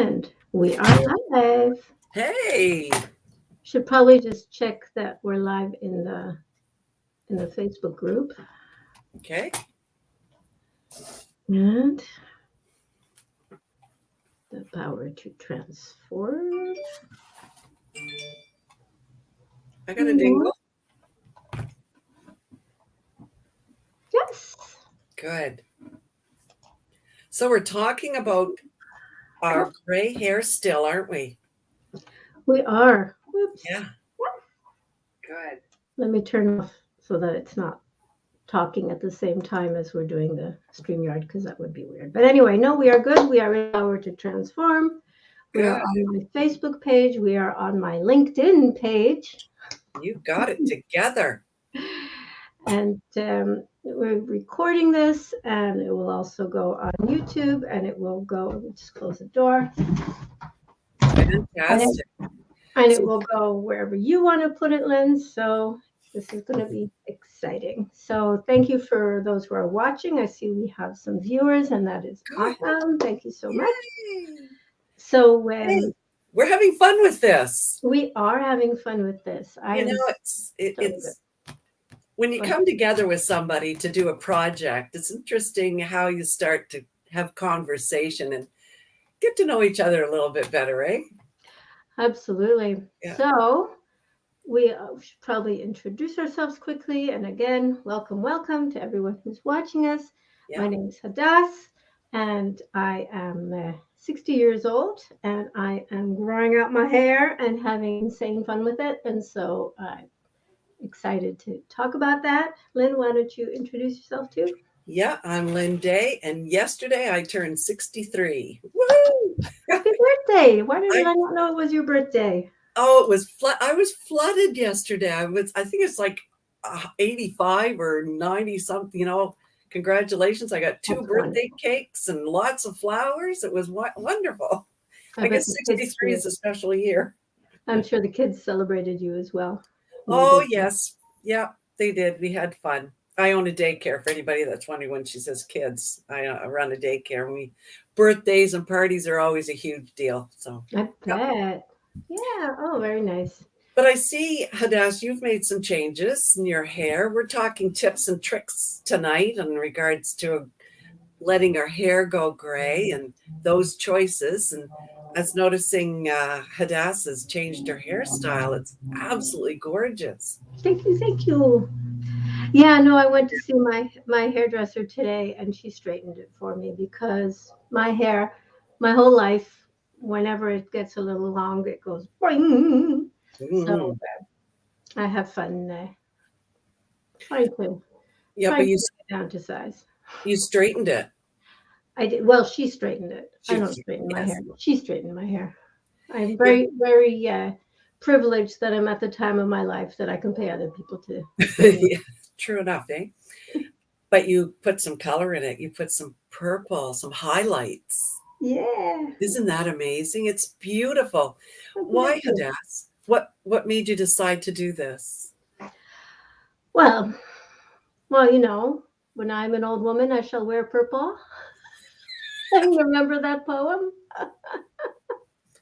And we are live. Hey, Should probably just check that we're live in the Facebook group. okay. And the power to transform. I got a dingle. Yes, Good. So we're talking about our gray hair still, aren't we? we are. Whoops. Yeah. Good. Let me turn off so that it's not talking at the same time as we're doing the StreamYard because that would be weird. But anyway, no, we are good. We are in power to transform. We are Good. on my Facebook page. We are on my LinkedIn page. You got it together. And we're recording this, and it will also go on YouTube, and it will go. Let me just close the door. Fantastic. And it will go wherever you want to put it, Lynn. So this is going to be exciting. So thank you for those who are watching. I see we have some viewers, and that is Good. awesome. Thank you so much. Yay. So Hey, we're having fun with this. we are having fun with this. It's when you come together with somebody to do a project, it's interesting how you start to have conversation and get to know each other a little bit better, eh? Absolutely. Yeah. So we should probably introduce ourselves quickly. And again, welcome to everyone who's watching us. Yeah. My name is Hadass, and I am 60 years old, and I am growing out my hair and having insane fun with it. And so I'm excited to talk about that. Lynn, why don't you introduce yourself too? Yeah, I'm Lynn Day, and yesterday I turned 63. Woo! Happy birthday! Why did I not know it was your birthday? Oh, it was I was flooded yesterday. I think it's like 85 or 90 something, Congratulations. I got two birthday cakes and lots of flowers. It was wonderful. I guess 63 is a special year. I'm sure the kids celebrated you as well. Oh, yes. Yeah, they did. We had fun. I own a daycare for anybody that's wondering when she says kids. I run a daycare. Birthdays and parties are always a huge deal. So I bet. Yeah. Oh, very nice. But I see, Hadass, you've made some changes in your hair. We're talking tips and tricks tonight in regards to letting our hair go gray and those choices. And as noticing Hadass has changed her hairstyle. It's absolutely gorgeous. Thank you. Yeah, no, I went to see my hairdresser today, and she straightened it for me because my hair, my whole life, whenever it gets a little long, it goes boing. Mm-hmm. So I have fun trying to get down to size. You straightened it. I did. Well, she straightened it. I don't straighten my hair. She straightened my hair. I'm very privileged that I'm at the time of my life that I can pay other people to. Yeah, true enough, eh? But you put some color in it. You put some purple, some highlights. Yeah. Isn't that amazing? It's beautiful. Why, Hadass? What made you decide to do this? Well, when I'm an old woman, I shall wear purple. Remember that poem?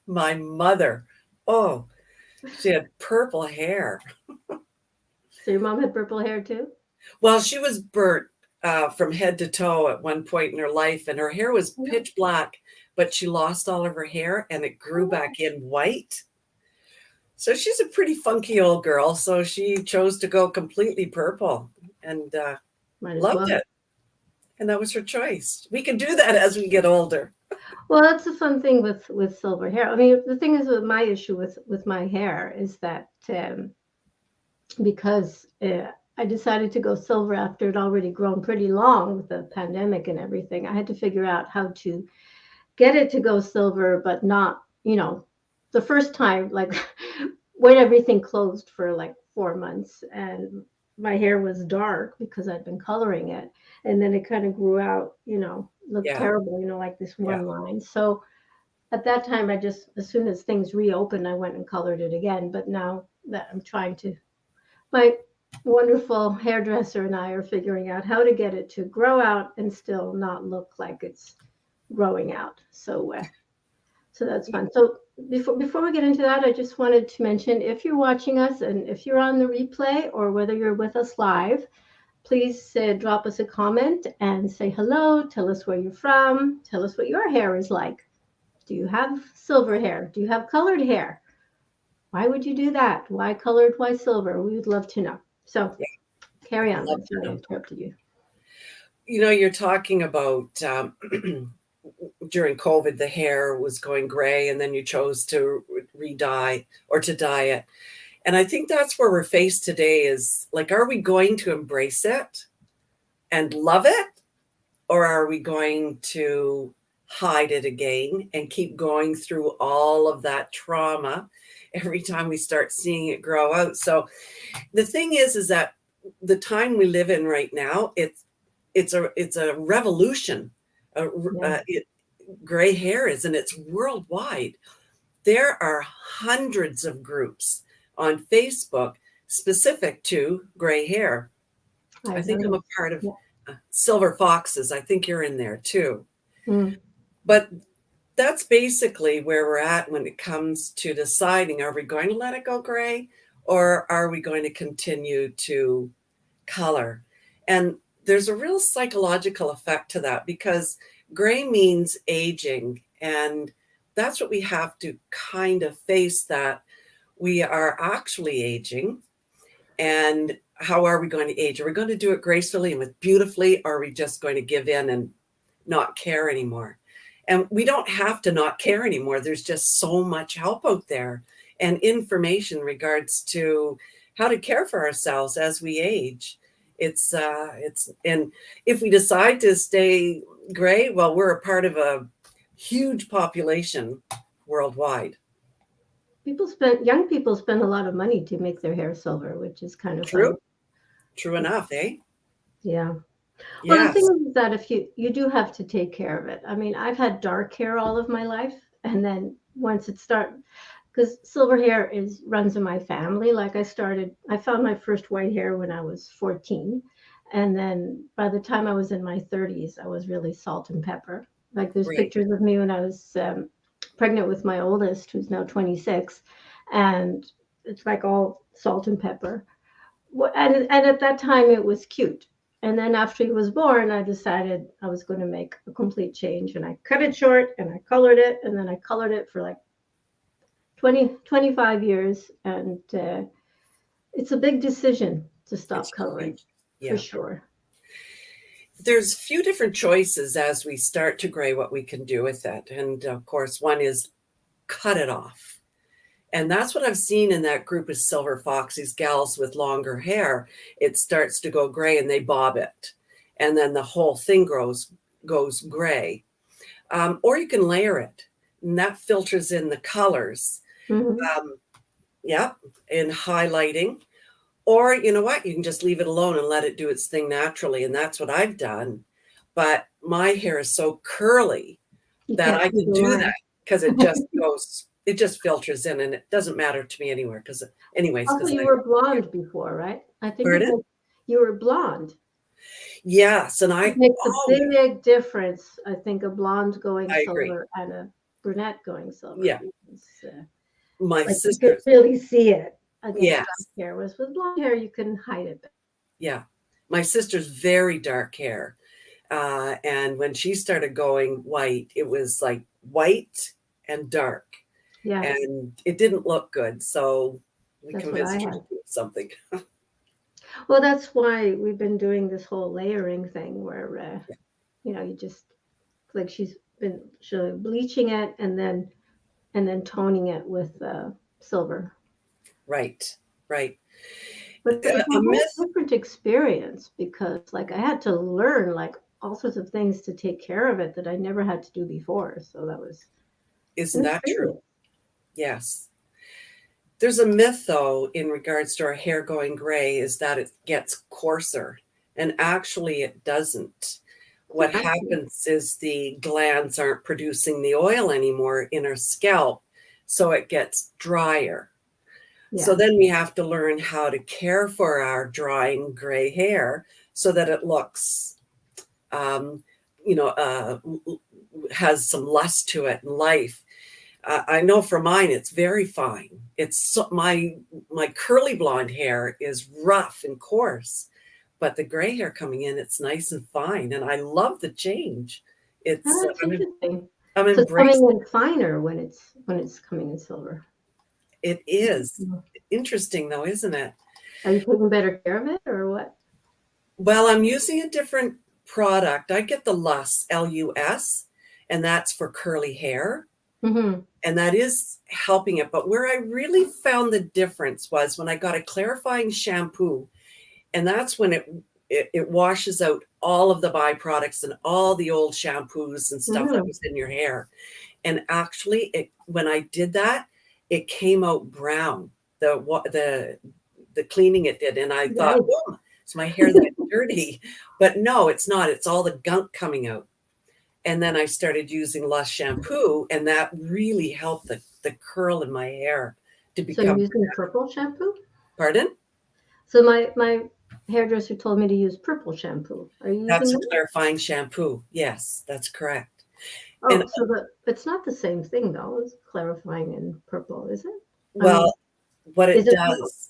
My mother. Oh, she had purple hair. So your mom had purple hair too? Well, she was burnt from head to toe at one point in her life, and her hair was pitch black, but she lost all of her hair and it grew back in white. So she's a pretty funky old girl. So she chose to go completely purple and loved it. And that was her choice. We can do that as we get older. Well, that's the fun thing with silver hair. I mean, the thing is with my issue with my hair is that because I decided to go silver after it already grown pretty long with the pandemic and everything, I had to figure out how to get it to go silver, but not, the first time, like when everything closed for like 4 months and my hair was dark because I'd been coloring it. And then it kind of grew out, looked terrible, like this one line. So at that time, as soon as things reopened, I went and colored it again. But now that I'm my wonderful hairdresser and I are figuring out how to get it to grow out and still not look like it's growing out. So So that's fun. So before we get into that, I just wanted to mention, if you're watching us and if you're on the replay or whether you're with us live, please drop us a comment and say hello. Tell us where you're from. Tell us what your hair is like. Do you have silver hair? Do you have colored hair? Why would you do that? Why colored? Why silver? We would love to know. So Yeah, carry I'd on. love I'm to sorry I know. interrupted you. You're talking about during COVID, the hair was going gray, and then you chose to re-dye or to dye it. And I think that's where we're faced today is like, are we going to embrace it and love it? Or are we going to hide it again and keep going through all of that trauma every time we start seeing it grow out? So the thing is that the time we live in right now, it's a revolution. Yeah. Gray hair is, and it's worldwide. There are hundreds of groups on Facebook specific to gray hair. I I've think heard I'm of. a part of Yeah. Silver Foxes. I think you're in there too. Mm. But that's basically where we're at when it comes to deciding, are we going to let it go gray or are we going to continue to color? And there's a real psychological effect to that because gray means aging. And that's what we have to kind of face, that we are actually aging. And how are we going to age? Are we going to do it gracefully and with beautifully? Or are we just going to give in and not care anymore? And we don't have to not care anymore. There's just so much help out there and information in regards to how to care for ourselves as we age. And if we decide to stay gray, well, we're a part of a huge population worldwide. Young people spend a lot of money to make their hair silver, which is kind of True. funny. True enough, eh? Yeah. Well, the thing Yes. is that if you do have to take care of it. I mean, I've had dark hair all of my life, and then once it starts, because silver hair is runs in my family. Like I found my first white hair when I was 14, and then by the time I was in my 30s, I was really salt and pepper. Like there's Right. pictures of me when I was pregnant with my oldest, who's now 26, and it's like all salt and pepper. And at that time it was cute. And then after he was born, I decided I was going to make a complete change, and I cut it short and I colored it, and then I colored it for like 25 years. And it's a big decision to stop It's coloring, huge. for Yeah. sure. There's a few different choices as we start to gray what we can do with it. And of course, one is cut it off. And that's what I've seen in that group of silver fox, these gals with longer hair. It starts to go gray and they bob it. And then the whole thing goes gray. Or you can layer it, and that filters in the colors. Hmm. Um, yeah, in highlighting. Or you know what? You can just leave it alone and let it do its thing naturally. And that's what I've done. But my hair is so curly You that can't I see can the do line. that because it just filters in and it doesn't matter to me anywhere. Also, Because you I, were blonde before, right? I think pardon? you were blonde. Yes. And It I makes a always, big difference, I think, a blonde going I agree. silver and a brunette going silver, Yeah. because My like you could sister's, really see it against dark yes. hair. Whereas with blonde hair, you can hide it. Yeah. My sister's very dark hair. And when she started going white, it was like white and dark. Yes, And it didn't look good. So we that's what I convinced her to had. do something. Well, that's why we've been doing this whole layering thing where, you just like she's bleaching it and then toning it with silver. Right. Right. But it's a A whole myth, different experience because, like, I had to learn like all sorts of things to take care of it that I never had to do before. So that was isn't an that true? experience. Yes. There's a myth, though, in regards to our hair going gray, is that it gets coarser. And actually, it doesn't. What Actually, happens is the glands aren't producing the oil anymore in our scalp, so it gets drier. So yeah, then we have to learn how to care for our drying gray hair so that it looks, um, you know, uh, has some lust to it and life. I know for mine, it's very fine. My curly blonde hair is rough and coarse, but the gray hair coming in, it's nice and fine, and I love the change. Oh, It's that's interesting. I'm So it's coming embracing in finer when it's coming in silver. it. Is Mhm. interesting though, isn't it? Are you taking better care of it or what? Well, I'm using a different product. I get the Lus, Lus, and that's for curly hair. Hmm. And that is helping it. But where I really found the difference was when I got a clarifying shampoo, and that's when it washes out all of the byproducts and all the old shampoos and stuff that Hmm. was in your hair. And actually, when I did that, it came out brown. The cleaning it did, and I thought, Nice. oh, is my hair that dirty? But no, it's not. It's all the gunk coming out. And then I started using Lush shampoo, and that really helped the curl in my hair to So you're become. using purple shampoo? Pardon? So my hairdresser told me to use purple shampoo. Are you That's using a that? clarifying shampoo. Yes, that's correct. And Oh, so it's not the same thing though. It's clarifying in purple, is it? I well, mean, what is it it purple? does,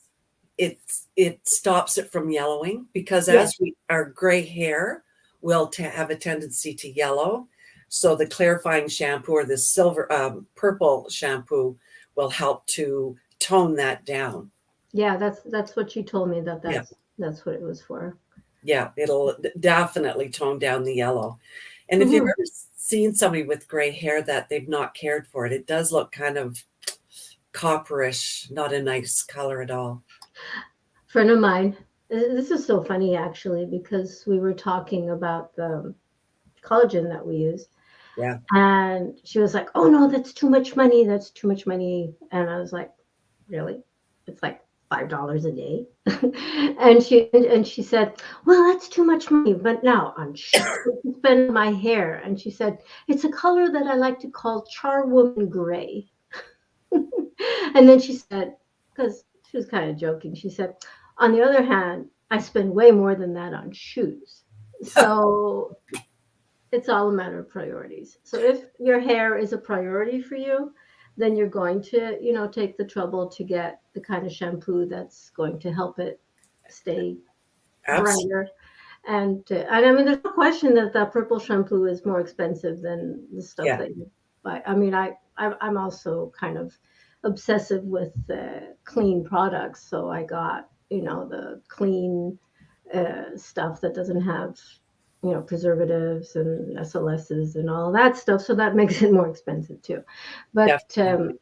it stops it from yellowing because Yeah. as our gray hair will have a tendency to yellow. So the clarifying shampoo or the purple shampoo will help to tone that down. Yeah, that's what she told me Yeah. that's what it was for. Yeah, it'll definitely tone down the yellow. And if you've Hmm. ever seen somebody with gray hair that they've not cared for it, it does look kind of copperish, not a nice color at all. Friend of mine, this is so funny actually because we were talking about the collagen that we use, Yeah. and she was like, "Oh no, that's too much money. That's too much money." And I was like, "Really? It's like $5 a day." And she said, "Well, that's too much money, but now on shoes to spend on my hair." And she said, "It's a color that I like to call charwoman gray." And then she said, because she was kind of joking, she said, "On the other hand, I spend way more than that on shoes." So it's all a matter of priorities. So if your hair is a priority for you, then you're going to, take the trouble to get the kind of shampoo that's going to help it stay Absolutely. brighter. And I mean, there's no question that the purple shampoo is more expensive than the stuff Yeah. that you buy. I mean, I'm also kind of obsessive with clean products, so I got the clean stuff that doesn't have preservatives and SLSs and all that stuff. So that makes it more expensive too. But Definitely.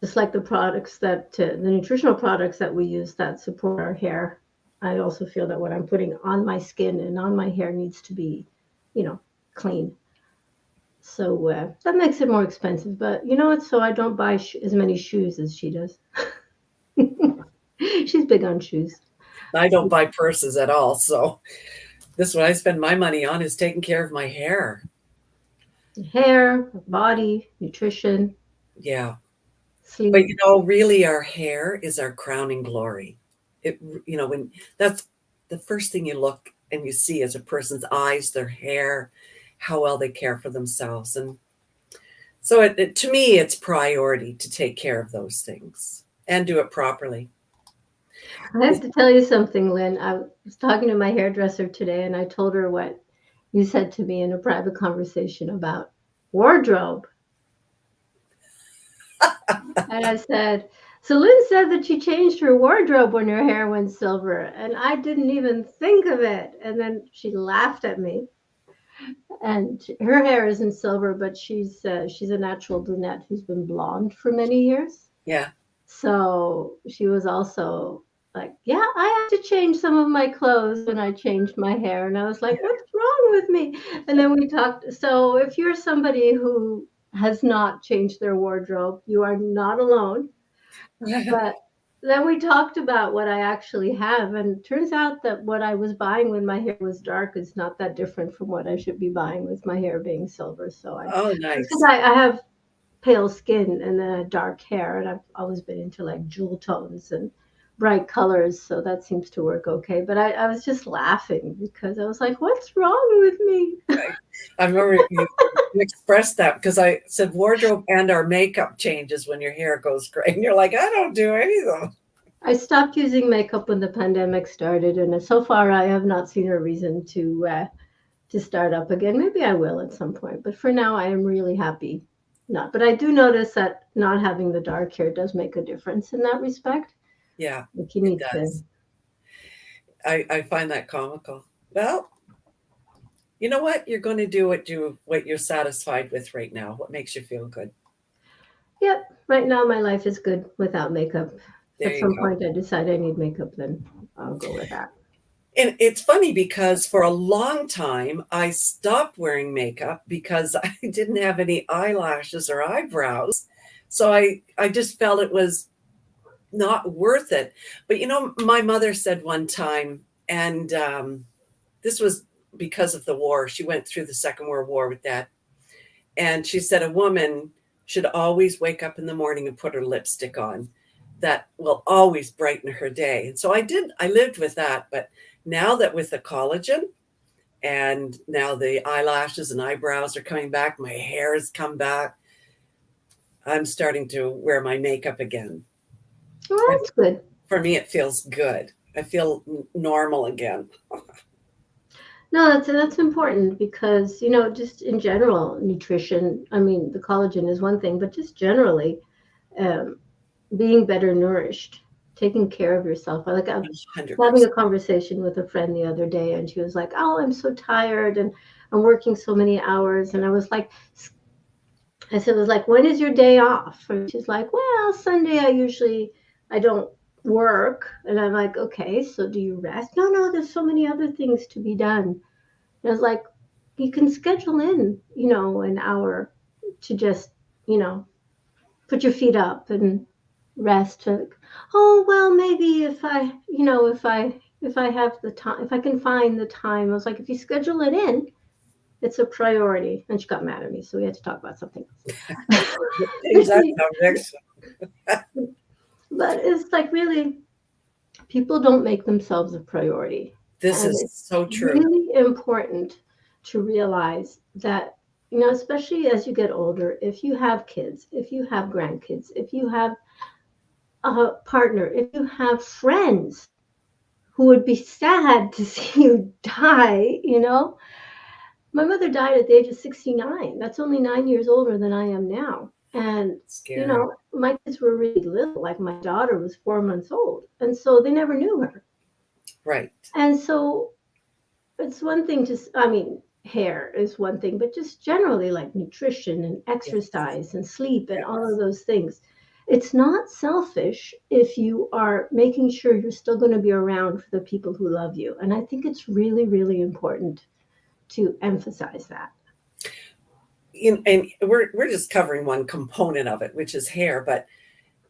just like the products the nutritional products that we use that support our hair, I also feel that what I'm putting on my skin and on my hair needs to be, you know, clean. So that makes it more expensive. But you know what? So I don't buy as many shoes as she does. She's big on shoes. I don't buy purses at all. So this is what I spend my money on is taking care of my hair. Hair, body, nutrition, Yeah. But sleep. really our hair is our crowning glory. When that's the first thing you look and you see is a person's eyes, their hair, how well they care for themselves. And so to me, it's priority to take care of those things and do it properly. I have to tell you something, Lynn. I was talking to my hairdresser today and I told her what you said to me in a private conversation about wardrobe. And I said, "So Lynn said that she changed her wardrobe when her hair went silver, and I didn't even think of it." And then she laughed at me. And her hair isn't silver, but she's a natural brunette who's been blonde for many years. Yeah. So she was also like, "Yeah, I had to change some of my clothes when I changed my hair." And I was like, "What's wrong with me?" And then we talked. So if you're somebody who has not changed their wardrobe, you are not alone. But then we talked about what I actually have, and it turns out that what I was buying when my hair was dark is not that different from what I should be buying with my hair being silver. So Oh, it's because nice. I have pale skin and dark hair, and I've always been into like jewel tones and bright colors, so that seems to work okay. But I was just laughing because I was like, "What's wrong with me?" I remember you. You expressed that because I said wardrobe and our makeup changes when your hair goes gray. And you're like, I don't do any of them. I stopped using makeup when the pandemic started, and so far I have not seen a reason to start up again. Maybe I will at some point, but for now I am really happy not. But I do notice that not having the dark hair does make a difference in that respect. Yeah, Like you it need to. does. I find that comical. Well, you know what? You're going to do what you're satisfied with right now. What makes you feel good. Yep, right now my life is good without makeup. If There at you some go. point I decide I need makeup, then I'll go with that. And it's funny because for a long time I stopped wearing makeup because I didn't have any eyelashes or eyebrows. So I just felt it was not worth it. But my mother said one time, and this was because of the war. She went through the Second World War with that. And she said a woman should always wake up in the morning and put her lipstick on. That will always brighten her day. And so I did. I lived with that. But now that with the collagen and now the eyelashes and eyebrows are coming back, my hair has come back, I'm starting to wear my makeup again. Well, And that's good. for me, it feels good. I feel normal again. No, that's important because just in general, nutrition. I mean, the collagen is one thing, but just generally, um, being better nourished, taking care of yourself. I was having 100%. a conversation with a friend the other day, and she was like, "Oh, I'm so tired, and I'm working so many hours." And I said, "It was like, when is your day off?" And she's like, "Well, Sunday I don't work." And I'm like, "Okay, so do you rest?" "No, no, there's so many other things to be done." And I was like, "You can schedule in, an hour to just, you know, put your feet up and rest." Like, "Oh, well, maybe if I have the time, if I can find the time." I was like, "If you schedule it in, it's a priority." And she got mad at me, so we had to talk about something else. Change that subject. But it's like, really, people don't make themselves a priority. This And is it's so true. really important to realize that, especially as you get older, if you have kids, if you have grandkids, if you have a partner, if you have friends who would be sad to see you die. My mother died at the age of 69. That's only 9 years older than I am now. And, Scary. my kids were really little. Like my daughter was 4 months old. And so they never knew her. Right. And so it's one thing I mean, hair is one thing, but just generally like nutrition and Yes. exercise and sleep and all of Yes. those things. It's not selfish if you are making sure you're still going to be around for the people who love you. And I think it's really, really important to emphasize that. And we're just covering one component of it, which is hair, but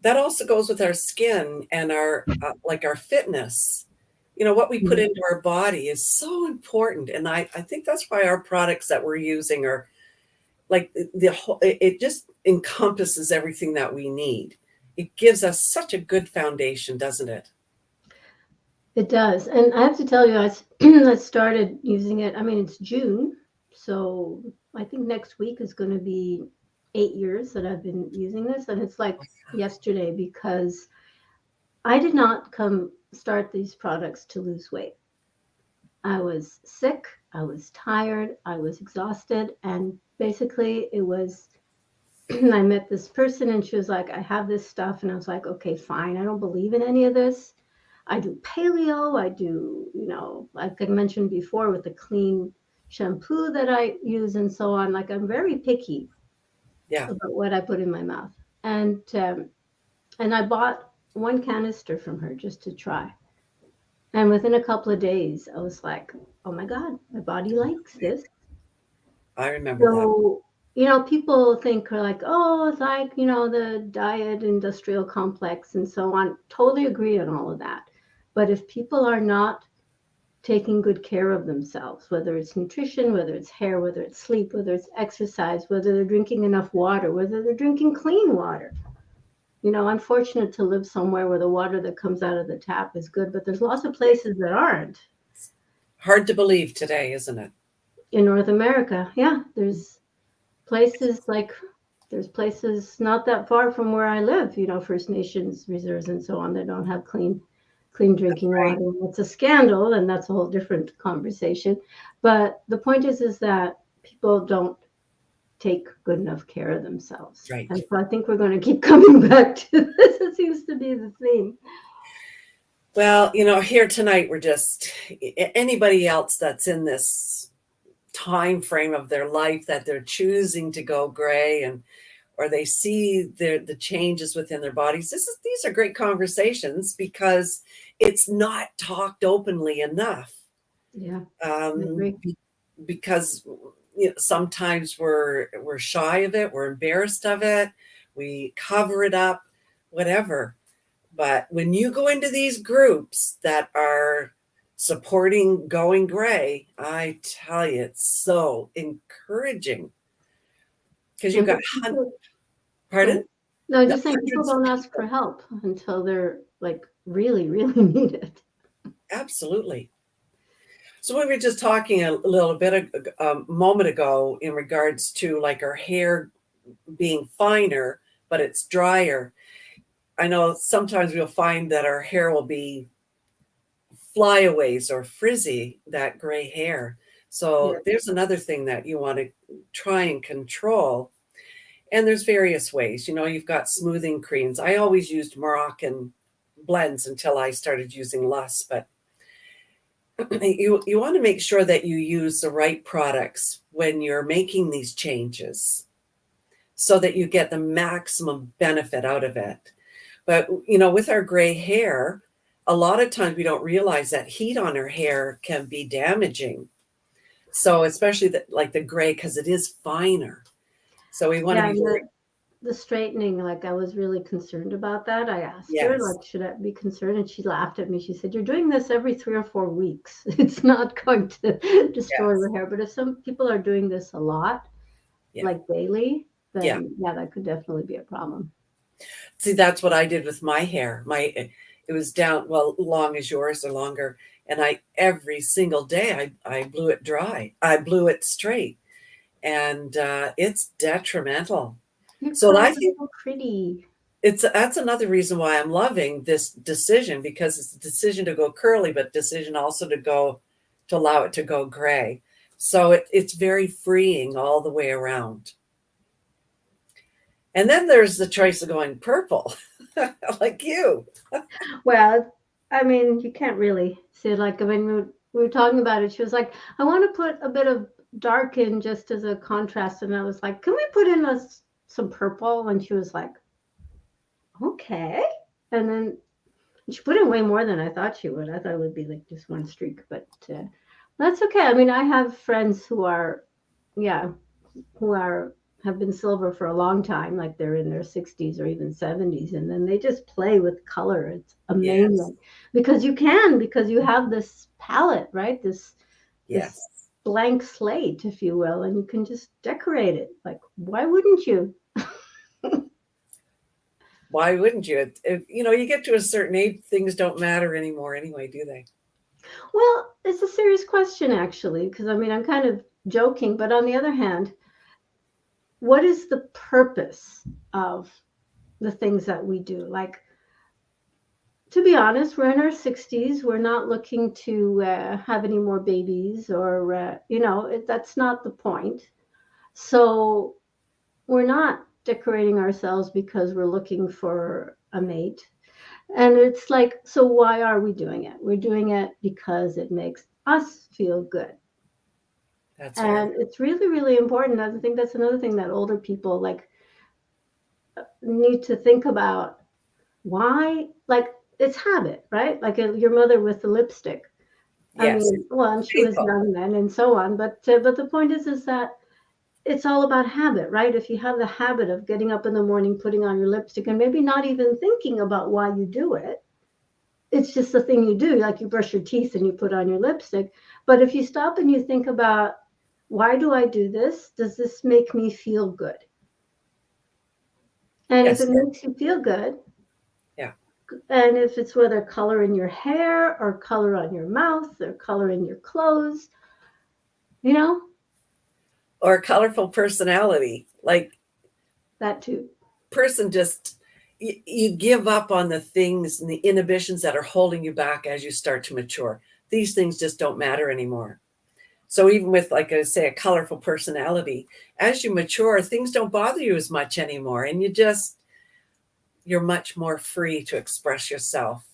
that also goes with our skin and our like our fitness. What we put Mhm. into our body is so important, and I think that's why our products that we're using are like the whole. It just encompasses everything that we need. It gives us such a good foundation, doesn't it? It does. And I have to tell you, I started using it. I mean, it's June. So I think next week is going to be 8 years that I've been using this. And it's like yesterday because I did not come start these products to lose weight. I was sick. I was tired. I was exhausted. And basically, it was I met this person and she was like, "I have this stuff." And I was like, "Okay, fine. I don't believe in any of this. I do paleo. I do, like I mentioned before, with the clean shampoo that I use and so on. Like I'm very picky Yeah, about what I put in my mouth." And I bought one canister from her just to try. And within a couple of days, I was like, "Oh my God, my body likes this." I remember that. So, people think are like, "Oh, it's like, the diet industrial complex and so on." Totally agree on all of that. But if people are not taking good care of themselves, whether it's nutrition, whether it's hair, whether it's sleep, whether it's exercise, whether they're drinking enough water, whether they're drinking clean water. I'm fortunate to live somewhere where the water that comes out of the tap is good, but there's lots of places that aren't. Hard to believe today, isn't it? In North America, yeah, there's places like there's places not that far from where I live, First Nations reserves and so on, that don't have clean drinking Right. water. It's a scandal, and that's a whole different conversation. But the point is that people don't take good enough care of themselves. Right. And so I think we're going to keep coming back to this. It seems to be the theme. Well, here tonight we're just anybody else that's in this time frame of their life that they're choosing to go gray, and or they see the changes within their bodies. These are great conversations because it's not talked openly enough. Yeah, I Um, agree. because sometimes we're shy of it, we're embarrassed of it, we cover it up, whatever. But when you go into these groups that are supporting going gray, I tell you, it's so encouraging because you've And got people, go pardon. ahead. No, No, just saying people hundreds of don't ask for people. help until they're like really, really need it. Absolutely. So we were just talking a little bit a moment ago in regards to like our hair being finer, but it's drier. I know sometimes we'll find that our hair will be flyaways or frizzy, that gray hair. Yeah. So there's another thing that you want to try and control. And there's various ways. You've got smoothing creams. I always used Moroccan blends until I started using Lush, but you want to make sure that you use the right products when you're making these changes so that you get the maximum benefit out of it. But with our gray hair, a lot of times we don't realize that heat on our hair can be damaging. So especially like the gray, because it is finer. So we want to Yeah, be and very, the straightening, like I was really concerned about that. I asked her, yes, like, should I be concerned? And she laughed at me. She said, "You're doing this every 3 or 4 weeks. It's not going to destroy yes, your hair." But if some people are doing this a lot, yeah, like daily, yeah. then yeah, that could definitely be a problem. See, that's what I did with my hair. It was down, well, long as yours or longer. And every single day, I blew it dry. I blew it straight. And it's detrimental. Your So I curls are think so pretty. that's another reason why I'm loving this decision, because it's a decision to go curly, but decision also to allow it to go gray. So it's very freeing all the way around. And then there's the choice of going purple, like you. Well, I mean, you can't really see it. Like when we were talking about it, she was like, "I want to put a bit of dark in just as a contrast," and I was like, "Can we put in some purple?" And she was like, "Okay." And then she put in way more than I thought she would. I thought it would be like just one streak, but that's okay. I mean, I have friends who are, yeah, who are have been silver for a long time, like they're in their 60s or even 70s, and then they just play with color. It's Yes, amazing because you have this palette, right? This yes. blank slate, if you will, and you can just decorate it. Like, why wouldn't you? Why wouldn't you? You get to a certain age, things don't matter anymore anyway, do they? Well, it's a serious question, actually, because I mean, I'm kind of joking, but on the other hand, what is the purpose of the things that we do? Like, to be honest, we're in our 60s. We're not looking to have any more babies, or, that's not the point. So we're not decorating ourselves because we're looking for a mate. And it's like, so why are we doing it? We're doing it because it makes us feel good. That's very And it's really, really important. I think that's another thing that older people like need to think about. Why? Like, it's habit, right? Like your mother with the lipstick. I yes. mean, well, and she was People. young then, and so on. But the point is that it's all about habit, right? If you have the habit of getting up in the morning, putting on your lipstick, and maybe not even thinking about why you do it, it's just the thing you do. Like you brush your teeth and you put on your lipstick. But if you stop and you think about, why do I do this? Does this make me feel good? And if Yes. it makes you feel good, Yeah. and if it's whether color in your hair or color on your mouth or color in your clothes, you know, or a colorful personality. Like, That too. person just, you give up on the things and the inhibitions that are holding you back as you start to mature. These things just don't matter anymore. So even with, like I say, a colorful personality, as you mature, things don't bother you as much anymore. And you're much more free to express yourself.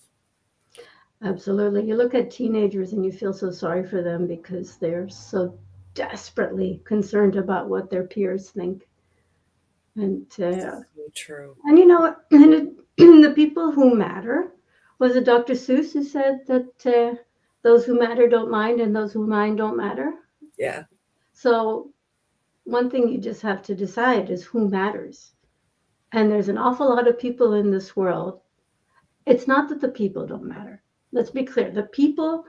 Absolutely. You look at teenagers and you feel so sorry for them because they're so desperately concerned about what their peers think. And So true. and you know what? And the people who matter, was it Dr. Seuss who said that those who matter don't mind and those who mind don't matter? Yeah. So one thing you just have to decide is who matters. And there's an awful lot of people in this world. It's not that the people don't matter. Let's be clear. The people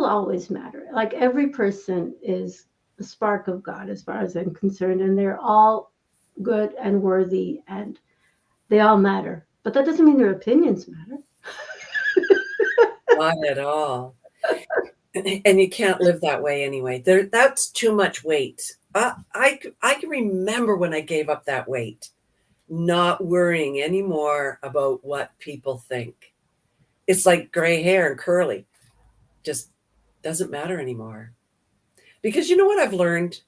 always matter. Like every person is a spark of God as far as I'm concerned, and they're all good and worthy and they all matter. But that doesn't mean their opinions matter. Not at all. And you can't live that way anyway. That's too much weight. I can remember when I gave up that weight, not worrying anymore about what people think. It's like gray hair and curly, just doesn't matter anymore. Because you know what I've learned?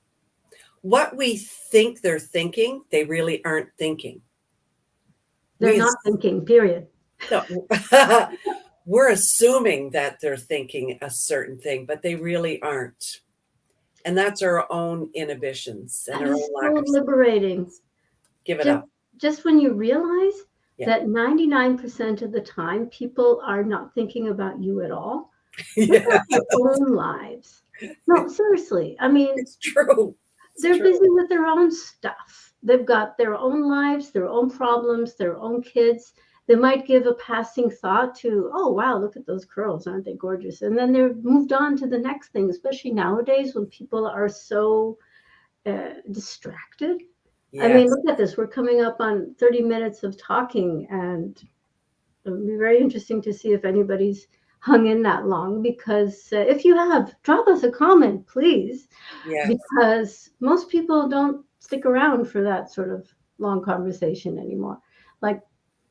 What we think they're thinking, they really aren't thinking. They're We not thinking, period. no, we're assuming that they're thinking a certain thing, but they really aren't. And that's our own inhibitions and That our is own so lack of liberating. give it Just, up. just when you realize Yeah. that 99% of the time people are not thinking about you at all. Look Yeah, at their own lives. No, seriously. I mean, it's true. It's they're true. busy with their own stuff. They've got their own lives, their own problems, their own kids. They might give a passing thought to, oh, wow, look at those curls. Aren't they gorgeous? And then they're moved on to the next thing, especially nowadays when people are so distracted. I mean, Yes. look at this. We're coming up on 30 minutes of talking, and it'll be very interesting to see if anybody's hung in that long. Because if you have, drop us a comment, please, Yes. because most people don't stick around for that sort of long conversation anymore. Like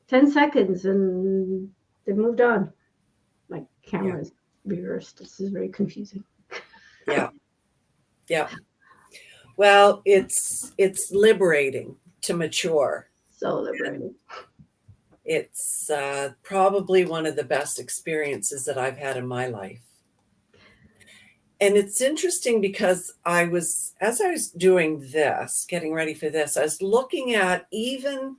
10 seconds and they've moved on. My Yeah. camera's reversed. This is very confusing. Yeah. Yeah. Well, it's liberating to mature. So liberating. It's probably one of the best experiences that I've had in my life. And it's interesting because as I was doing this, getting ready for this, I was looking at even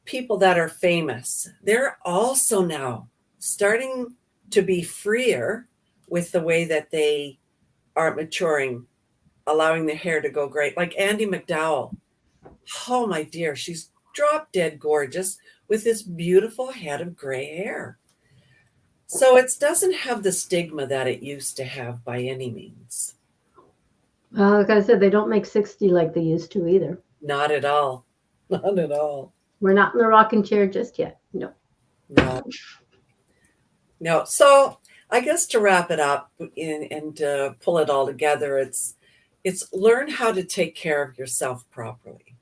people that are famous. They're also now starting to be freer with the way that they are maturing, allowing their hair to go great. Like Andy McDowell. Oh, my dear, she's drop dead gorgeous with this beautiful head of gray hair. So it doesn't have the stigma that it used to have by any means. Like I said, they don't make 60 like they used to either. Not at all. Not at all. We're not in the rocking chair just yet. No. No. No. So I guess to wrap it up and pull it all together, it's learn how to take care of yourself properly.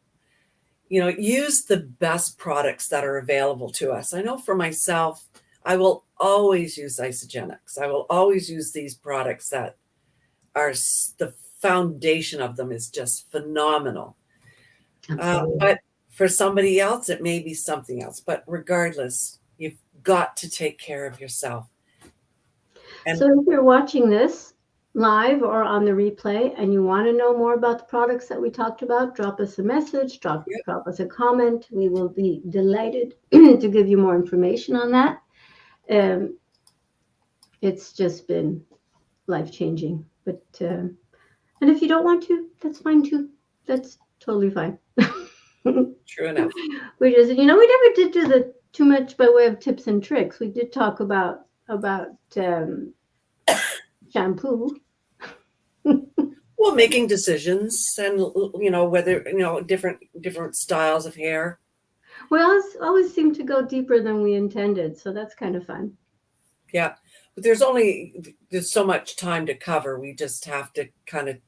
Use the best products that are available to us. I know for myself, I will always use Isogenics. I will always use these products that are the foundation of them is just phenomenal. But for somebody else, it may be something else. But regardless, you've got to take care of yourself. And So if you're watching this live or on the replay and you want to know more about the products that we talked about, drop us a message, drop us a comment. We will be delighted to give you more information on that. It's just been life-changing. But and if you don't want to, that's fine too. That's totally fine. true enough. We just, we never did do too much by way of tips and tricks. We did talk about shampoo. Well, making decisions and whether different styles of hair. We always seem to go deeper than we intended, so that's kind of fun. Yeah, but there's so much time to cover. We just have to kind of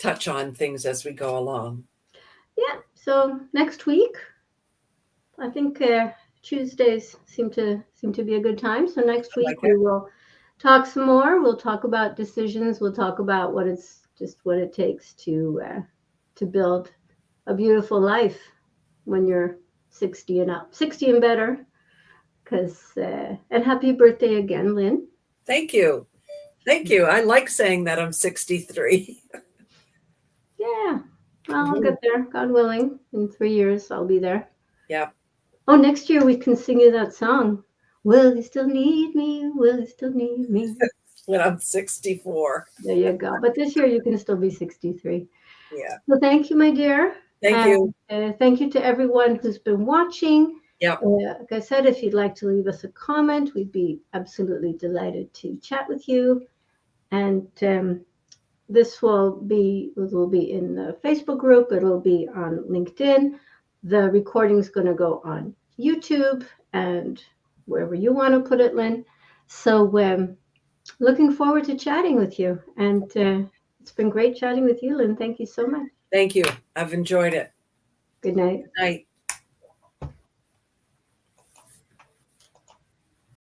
touch on things as we go along. Yeah. So next week, I think Tuesdays seem to be a good time. So next I like week we it. will talk some more. We'll talk about decisions. We'll talk about what it takes to build a beautiful life when you're 60 and up, 60 and better. And happy birthday again, Lynn. Thank you. Thank you. I like saying that I'm 63. Yeah. Well, I'll get there, God willing. In 3 years, I'll be there. Yeah. Oh, next year we can sing you that song. Will you still need me? Will you still need me? When I'm 64. There you go. But this year you can still be 63. Yeah. So thank you, my dear. Thank you. And thank you to everyone who's been watching. Yeah. Like I said, if you'd like to leave us a comment, we'd be absolutely delighted to chat with you. And this will be in the Facebook group. It'll be on LinkedIn. The recording's going to go on YouTube and wherever you want to put it, Lynn. So looking forward to chatting with you. And it's been great chatting with you, Lynn. Thank you so much. Thank you. I've enjoyed it. Good night. Good night.